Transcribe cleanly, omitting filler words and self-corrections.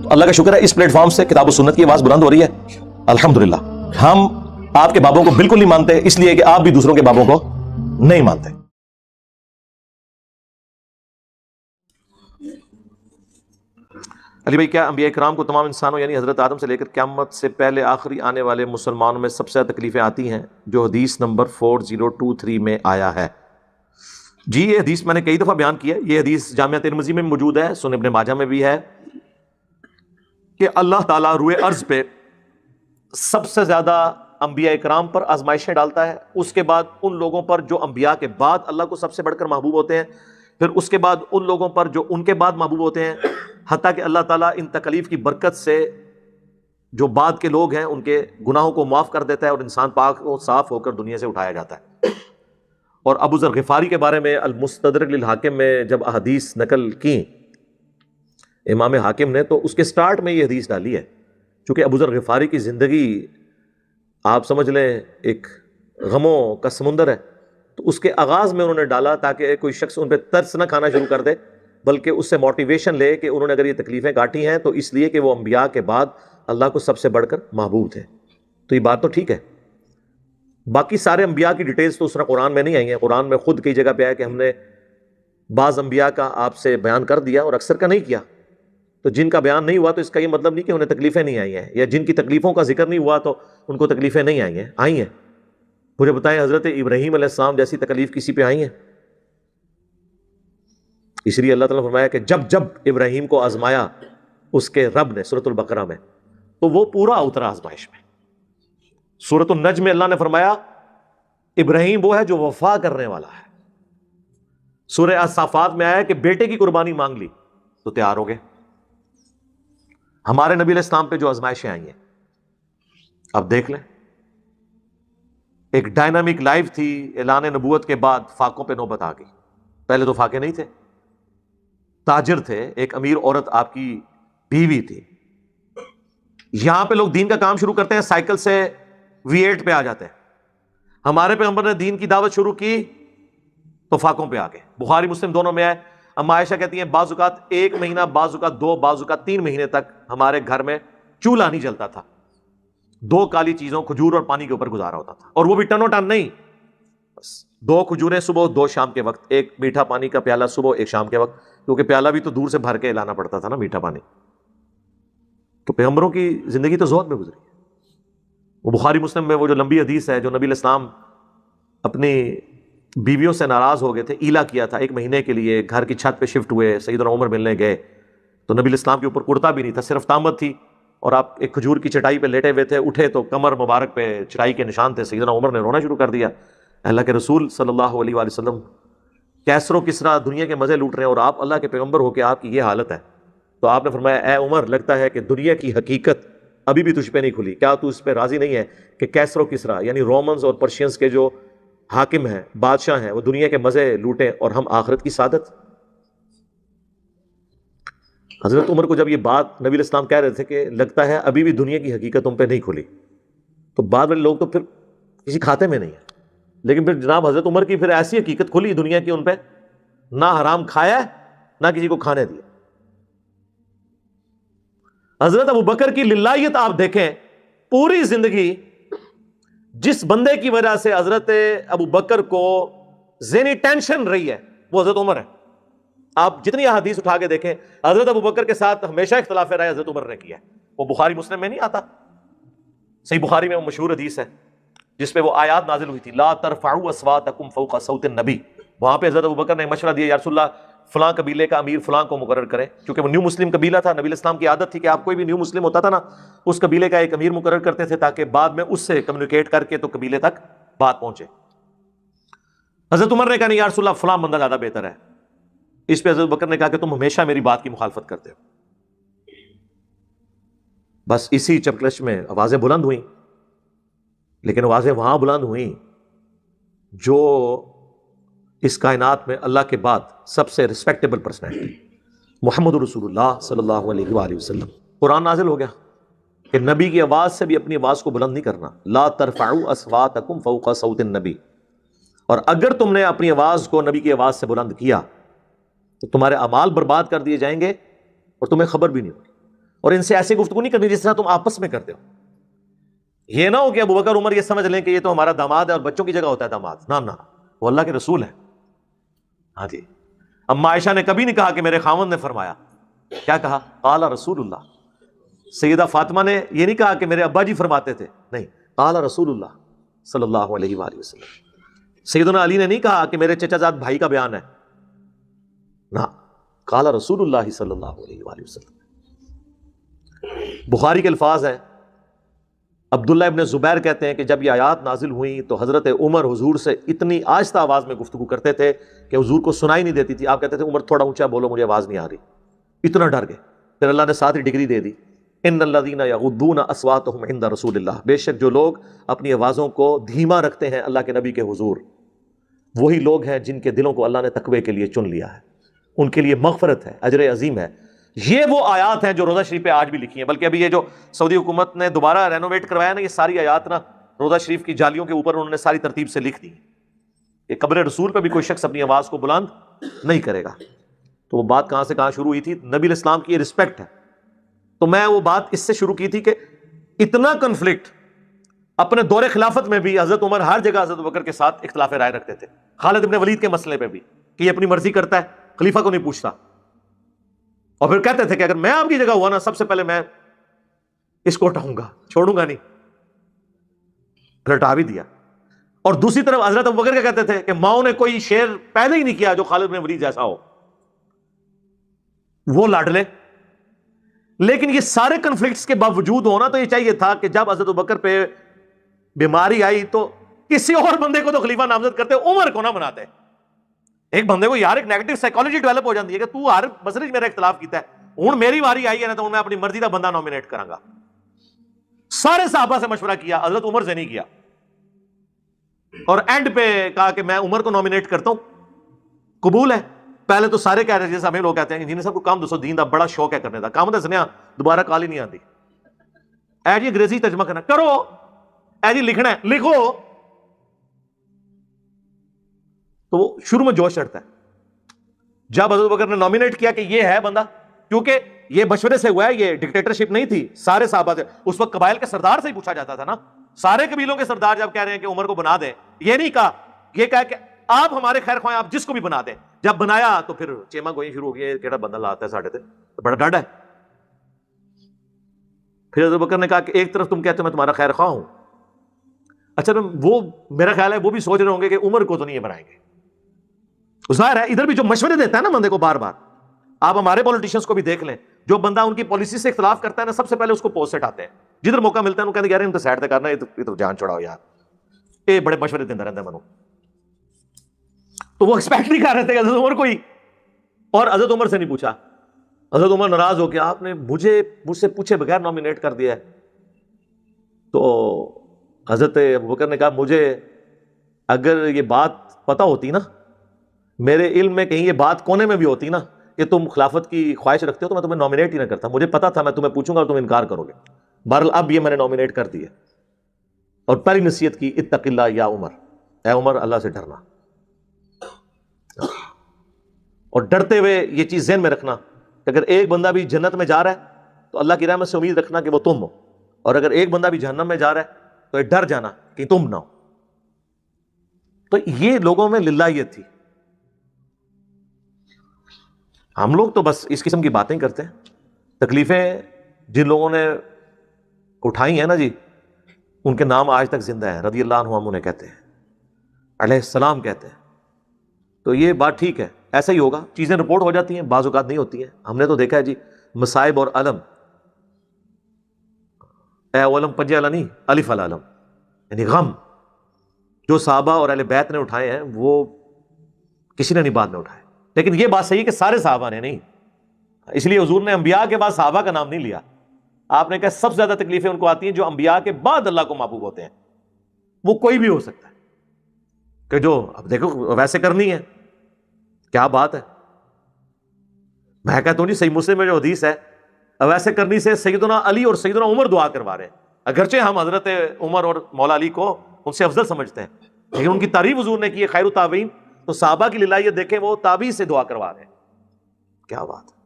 تو اللہ کا شکر ہے اس پلیٹ فارم سے کتاب و سنت کی آواز بلند ہو رہی ہے الحمدللہ. ہم آپ کے بابوں کو بالکل نہیں مانتے اس لیے کہ آپ بھی دوسروں کے بابوں کو نہیں مانتے. علی بھائی، کیا انبیاء کرام کو تمام انسانوں یعنی حضرت آدم سے لے کر قیامت سے پہلے آخری آنے والے مسلمانوں میں سب سے زیادہ تکلیفیں آتی ہیں جو حدیث نمبر 4023 میں آیا ہے؟ جی، یہ حدیث میں نے کئی دفعہ بیان کیا. یہ حدیث جامعہ ترمذی میں موجود ہے، سنن ابن ماجہ میں بھی ہے کہ اللہ تعالیٰ روئے ارض پہ سب سے زیادہ انبیاء کرام پر آزمائشیں ڈالتا ہے، اس کے بعد ان لوگوں پر جو انبیاء کے بعد اللہ کو سب سے بڑھ کر محبوب ہوتے ہیں، پھر اس کے بعد ان لوگوں پر جو ان کے بعد محبوب ہوتے ہیں، حتیٰ کہ اللہ تعالیٰ ان تکلیف کی برکت سے جو بعد کے لوگ ہیں ان کے گناہوں کو معاف کر دیتا ہے اور انسان پاک و صاف ہو کر دنیا سے اٹھایا جاتا ہے. اور ابو ذر غفاری کے بارے میں المستدرک للحاکم میں جب احادیث نقل کی امام حاکم نے تو اس کے سٹارٹ میں یہ حدیث ڈالی ہے. چونکہ ابو ذر غفاری کی زندگی آپ سمجھ لیں ایک غموں کا سمندر ہے، تو اس کے آغاز میں انہوں نے ڈالا تاکہ کوئی شخص ان پہ ترس نہ کھانا شروع کر دے، بلکہ اس سے موٹیویشن لے کہ انہوں نے اگر یہ تکلیفیں کاٹی ہیں تو اس لیے کہ وہ انبیاء کے بعد اللہ کو سب سے بڑھ کر محبوب تھے. تو یہ بات تو ٹھیک ہے. باقی سارے انبیاء کی ڈیٹیلز تو اس طرح قرآن میں نہیں آئی ہیں. قرآن میں خود کئی جگہ پہ آیا کہ ہم نے بعض انبیاء کا آپ سے بیان کر دیا اور اکثر کا نہیں کیا. تو جن کا بیان نہیں ہوا تو اس کا یہ مطلب نہیں کہ انہیں تکلیفیں نہیں آئی ہیں، یا جن کی تکلیفوں کا ذکر نہیں ہوا تو ان کو تکلیفیں نہیں آئی ہیں. آئی ہیں. مجھے بتائیں حضرت ابراہیم علیہ السلام جیسی تکلیف کسی پہ آئی ہیں؟ اس لیے اللہ تعالیٰ نے فرمایا کہ جب جب ابراہیم کو آزمایا اس کے رب نے سورۃ البقرہ میں، تو وہ پورا اترا آزمائش میں. سورۃ النجم میں اللہ نے فرمایا ابراہیم وہ ہے جو وفا کرنے والا ہے. سورہ الصافات میں آیا کہ بیٹے کی قربانی مانگ لی تو تیار ہو گئے. ہمارے نبی علیہ السلام پہ جو آزمائشیں آئی ہیں اب دیکھ لیں. ایک ڈائنامک لائف تھی، اعلان نبوت کے بعد فاقوں پہ نوبت آ گئی. پہلے تو فاقے نہیں تھے، تاجر تھے، ایک امیر عورت آپ کی بیوی تھی. یہاں پہ لوگ دین کا کام شروع کرتے ہیں، سائیکل سے V8 پہ آ جاتے ہیں. ہمارے پیغمبر نے دین کی دعوت شروع کی تو فاقوں پہ آ گئے. بخاری مسلم دونوں میں ہے. اما عائشہ کہتی ہیں بعض اوقات 1 مہینہ، بعض اوقات 2، بعض اوقات 3 مہینے تک ہمارے گھر میں چولہا نہیں جلتا تھا. 2 کالی چیزوں کھجور اور پانی کے اوپر گزارا ہوتا تھا، اور وہ بھی ٹنو ٹن نہیں، بس 2 کھجوریں صبح 2 شام کے وقت، ایک میٹھا پانی کا پیالہ صبح 1 شام کے وقت، کیونکہ پیالہ بھی تو دور سے بھر کے لانا پڑتا تھا نا میٹھا پانی. تو پیغمبروں کی زندگی تو زہد میں گزری. وہ بخاری مسلم میں وہ جو لمبی حدیث ہے جو نبی علیہ السلام اپنی بیویوں سے ناراض ہو گئے تھے، ایلا کیا تھا 1 مہینے کے لیے، گھر کی چھت پہ شفٹ ہوئے، سیدنا عمر ملنے گئے تو نبی علیہ السلام کے اوپر کرتا بھی نہیں تھا، صرف تامت تھی، اور آپ ایک کھجور کی چٹائی پہ لیٹے ہوئے تھے. اٹھے تو کمر مبارک پہ چٹائی کے نشان تھے. سیدنا عمر نے رونا شروع کر دیا. اللہ کے رسول صلی اللہ علیہ وآلہ وسلم کیسر و کسرا دنیا کے مزے لوٹ رہے ہیں اور آپ اللہ کے پیغمبر ہو کے آپ کی یہ حالت ہے. تو آپ نے فرمایا اے عمر، لگتا ہے کہ دنیا کی حقیقت ابھی بھی تجھ پہ نہیں کھلی. کیا تو اس پہ راضی نہیں ہے کہ کیسر و کسرا یعنی رومنز اور پرشینز کے جو حاکم ہیں، بادشاہ ہیں، وہ دنیا کے مزے لوٹیں اور ہم آخرت کی سعادت؟ حضرت عمر کو جب یہ بات نبی علیہ السلام کہہ رہے تھے کہ لگتا ہے ابھی بھی دنیا کی حقیقت تم پہ نہیں کھلی، تو بعد والے لوگ تو پھر کسی کھاتے میں نہیں ہیں. لیکن پھر جناب حضرت عمر کی پھر ایسی حقیقت کھلی دنیا کی ان پہ، نہ حرام کھایا نہ کسی کو کھانے دیا. حضرت ابو بکر کی للہیت آپ دیکھیں، پوری زندگی جس بندے کی وجہ سے حضرت ابو بکر کو ذہنی ٹینشن رہی ہے وہ حضرت عمر ہے. آپ جتنی احادیث اٹھا کے دیکھیں، حضرت ابو بکر کے ساتھ ہمیشہ اختلاف رائے حضرت عمر نے کیا ہے. وہ بخاری مسلم میں نہیں آتا؟ صحیح بخاری میں وہ مشہور حدیث ہے جس پہ وہ آیات نازل ہوئی تھی، لا ترفعوا اصواتکم فوق صوت النبی. وہاں پہ حضرت ابو بکر نے مشورہ دیا، یا رسول اللہ فلاں قبیلے کا امیر فلاں کو مقرر کریں، کیونکہ وہ نیو مسلم قبیلہ تھا. نبی علیہ السلام کی عادت تھی کہ آپ کوئی بھی نیو مسلم ہوتا تھا نا، اس قبیلے کا ایک امیر مقرر کرتے تھے تاکہ بعد میں اس سے کمیونیکیٹ کر کے تو قبیلے تک بات پہنچے. حضرت عمر نے کہا نہیں یا رسول اللہ فلاں بندہ زیادہ بہتر ہے. اس پہ حضرت بکر نے کہا کہ تم ہمیشہ میری بات کی مخالفت کرتے ہو. بس اسی چپکلش میں آوازیں بلند ہوئیں، لیکن آوازیں وہاں بلند ہوئیں جو اس کائنات میں اللہ کے بعد سب سے ریسپیکٹیبل پرسنالٹی محمد رسول اللہ صلی اللہ علیہ وآلہ وسلم. قرآن نازل ہو گیا کہ نبی کی آواز سے بھی اپنی آواز کو بلند نہیں کرنا. لا ترفعوا اصواتکم فوق صوت النبی. اور اگر تم نے اپنی آواز کو نبی کی آواز سے بلند کیا تو تمہارے اعمال برباد کر دیے جائیں گے اور تمہیں خبر بھی نہیں ہوگی. اور ان سے ایسی گفتگو نہیں کرنی جس طرح تم آپس میں کرتے ہو. یہ نہ ہو کہ ابو بکر عمر یہ سمجھ لیں کہ یہ تو ہمارا داماد ہے اور بچوں کی جگہ ہوتا ہے داماد. نہ وہ اللہ کے رسول ہے. ہاں جی. اما عائشہ نے کبھی نہیں کہا کہ میرے خاوند نے فرمایا. کیا کہا؟ قال رسول اللہ. سیدہ فاطمہ نے یہ نہیں کہا کہ میرے ابا جی فرماتے تھے، نہیں، قال رسول اللہ صلی اللہ علیہ وآلہ وسلم. سیدنا علی نے نہیں کہا کہ میرے چچا زاد بھائی کا بیان ہے، نہ، قال رسول اللہ صلی اللہ علیہ وآلہ وسلم. بخاری کے الفاظ ہیں، عبداللہ ابن زبیر کہتے ہیں کہ جب یہ آیات نازل ہوئیں تو حضرت عمر حضور سے اتنی آہستہ آواز میں گفتگو کرتے تھے کہ حضور کو سنائی نہیں دیتی تھی. آپ کہتے تھے عمر تھوڑا اونچا بولو، مجھے آواز نہیں آ رہی. اتنا ڈر گئے. پھر اللہ نے ساتھ ہی ڈگری دے دی، ان الذین یغضون اصواتهم عند رسول اللہ، بے شک جو لوگ اپنی آوازوں کو دھیما رکھتے ہیں اللہ کے نبی کے حضور، وہی لوگ ہیں جن کے دلوں کو اللہ نے تقوی کے لیے چن لیا ہے. ان کے لیے مغفرت ہے، اجر عظیم ہے. یہ وہ آیات ہیں جو روضہ شریف پہ آج بھی لکھی ہیں. بلکہ ابھی یہ جو سعودی حکومت نے دوبارہ رینوویٹ کروایا نا، یہ ساری آیات نا روضہ شریف کی جالیوں کے اوپر انہوں نے ساری ترتیب سے لکھ دی. یہ قبر رسول پہ بھی کوئی شخص اپنی آواز کو بلند نہیں کرے گا. تو وہ بات کہاں سے کہاں شروع ہوئی تھی؟ نبی الاسلام کی یہ رسپیکٹ ہے. تو میں وہ بات اس سے شروع کی تھی کہ اتنا کنفلکٹ اپنے دور خلافت میں بھی حضرت عمر ہر جگہ حضرت بکر کے ساتھ اختلاف رائے رکھتے تھے. خالد ابن ولید کے مسئلے پہ بھی کہ یہ اپنی مرضی کرتا ہے، خلیفہ کو نہیں پوچھتا. اور پھر کہتے تھے کہ اگر میں آپ کی جگہ ہوا نا، سب سے پہلے میں اس کو ہٹاؤں گا، چھوڑوں گا نہیں. پھر ہٹا بھی دیا. اور دوسری طرف حضرت ابو بکر کیا کہتے تھے کہ ماؤں نے کوئی شعر پیدا ہی نہیں کیا جو خالد بن ولید جیسا ہو، وہ لاڈلے. لیکن یہ سارے کنفلکٹس کے باوجود ہونا تو یہ چاہیے تھا کہ جب حضرت ابو بکر پہ بیماری آئی تو کسی اور بندے کو تو خلیفہ نامزد کرتے، عمر کو نہ بناتے. ایک بندے کو یار ایک نیگیٹو سائیکالوجی ڈیولپ ہو جاتی ہے کہ تو ہر مسئلے میرا اختلاف کیتا ہے، ہوں میری واری آئی ہے نا تو میں اپنی مرضی کا بندہ نامینیٹ کراں گا. سارے صحابہ سے مشورہ کیا، حضرت عمر سے نہیں کیا. اور اینڈ پہ کہا کہ میں عمر کو نامینیٹ کرتا ہوں. قبول ہے. پہلے تو سارے کہہ رہے جیسے ہمیں لوگ کہتے ہیں جنہیں سب کو کام دوسو دین دا بڑا شوق ہے کرنے دا، کام دے سنیا دوبارہ کال ہی نہیں آتی. اے جی انگریزی ترجمہ کرنا کرو، اے جی لکھنا ہے لکھو. تو وہ شروع میں جوش چڑھتا ہے. جب حضرت بکر نے نامینیٹ کیا کہ یہ ہے بندہ، کیونکہ یہ مشورے سے ہوا ہے، یہ ڈکٹیٹرشپ نہیں تھی، سارے صحابہ سے، اس وقت قبائل کے سردار سے ہی پوچھا جاتا تھا نا. سارے قبیلوں کے سردار جب کہہ رہے ہیں کہ عمر کو بنا دیں، یہ نہیں کہا، یہ کہا کہ آپ ہمارے خیر خواہ، آپ جس کو بھی بنا دیں. جب بنایا تو پھر چیما گوئی شروع ہو گئی، کیڑا بندہ لاتا ہے ساڑھے تے، بڑا ڈاڈ ہے. پھر حضرت بکر نے کہا کہ ایک طرف تم کہتے ہو میں تمہارا خیر خواہ ہوں، اچھا وہ میرا خیال ہے وہ بھی سوچ رہے ہوں گے کہ عمر کو تو نہیں یہ بنائیں گے. ظاہر ہے ادھر بھی جو مشورے دیتا ہے نا بندے کو بار بار، آپ ہمارے پولیٹیشینس کو بھی دیکھ لیں، جو بندہ ان کی پالیسی سے اختلاف کرتا ہے نا، سب سے پہلے اس کو پوسٹ ہٹاتے ہیں. جدھر موقع ملتا ہے وہ کہتے ہیں یار ان تو سائڈ تے کرنا، یہ تو جان چھوڑاؤ یار، یہ بڑے مشورے دیتا رہتا ہے منو. تو وہ ایکسپیکٹ نہیں کر رہے تھے حضرت عمر کو ہی، اور حضرت عمر سے نہیں پوچھا. حضرت عمر ناراض ہو کے آپ نے مجھ سے پوچھے بغیر نامینیٹ کر دیا ہے. تو حضرت ابوبکر نے کہا مجھے اگر یہ بات پتہ ہوتی نا، میرے علم میں کہیں یہ بات کونے میں بھی ہوتی نا کہ تم خلافت کی خواہش رکھتے ہو، تو میں تمہیں نامینیٹ ہی نہ کرتا. مجھے پتا تھا میں تمہیں پوچھوں گا اور تم انکار کرو گے. بہرحال اب یہ میں نے نامینیٹ کر دی ہے. اور پہلی نصیحت کی اتق اللہ یا عمر، اے عمر اللہ سے ڈرنا. اور ڈرتے ہوئے یہ چیز ذہن میں رکھنا کہ اگر ایک بندہ بھی جنت میں جا رہا ہے تو اللہ کی رحمت سے امید رکھنا کہ وہ تم ہو، اور اگر ایک بندہ بھی جہنم میں جا رہا ہے تو ڈر جانا کہ تم نہ ہو. تو یہ لوگوں میں للہیت تھی. ہم لوگ تو بس اس قسم کی باتیں کرتے ہیں. تکلیفیں جن لوگوں نے اٹھائی ہیں نا جی، ان کے نام آج تک زندہ ہیں. رضی اللہ عنہ انہیں کہتے ہیں، علیہ السلام کہتے ہیں. تو یہ بات ٹھیک ہے، ایسا ہی ہوگا. چیزیں رپورٹ ہو جاتی ہیں، بعض اوقات نہیں ہوتی ہیں. ہم نے تو دیکھا ہے جی مصائب اور علم، اے علم پنجے والا نہیں، الف والا علم، یعنی غم جو صحابہ اور اہل بیت نے اٹھائے ہیں وہ کسی نے نہیں بعد میں اٹھائے. لیکن یہ بات صحیح ہے کہ سارے صحابہ نے نہیں، اس لیے حضور نے انبیاء کے بعد صحابہ کا نام نہیں لیا. آپ نے کہا سب سے زیادہ تکلیفیں ان کو آتی ہیں جو انبیاء کے بعد اللہ کو محبوب ہوتے ہیں. وہ کوئی بھی ہو سکتا ہے کہ جو اب دیکھو ویسے کرنی ہے، کیا بات ہے. میں کہتا ہوں جی صحیح مسلم میں جو حدیث ہے، ویسے کرنی سے سیدنا علی اور سیدنا عمر دعا کروا رہے ہیں. اگرچہ ہم حضرت عمر اور مولا علی کو ان سے افضل سمجھتے ہیں، لیکن ان کی تعریف حضور نے کی ہے خیر التابعین. تو صحابہ کی للہیت دیکھیں، وہ تابعی سے دعا کروا رہے ہیں. کیا بات ہے.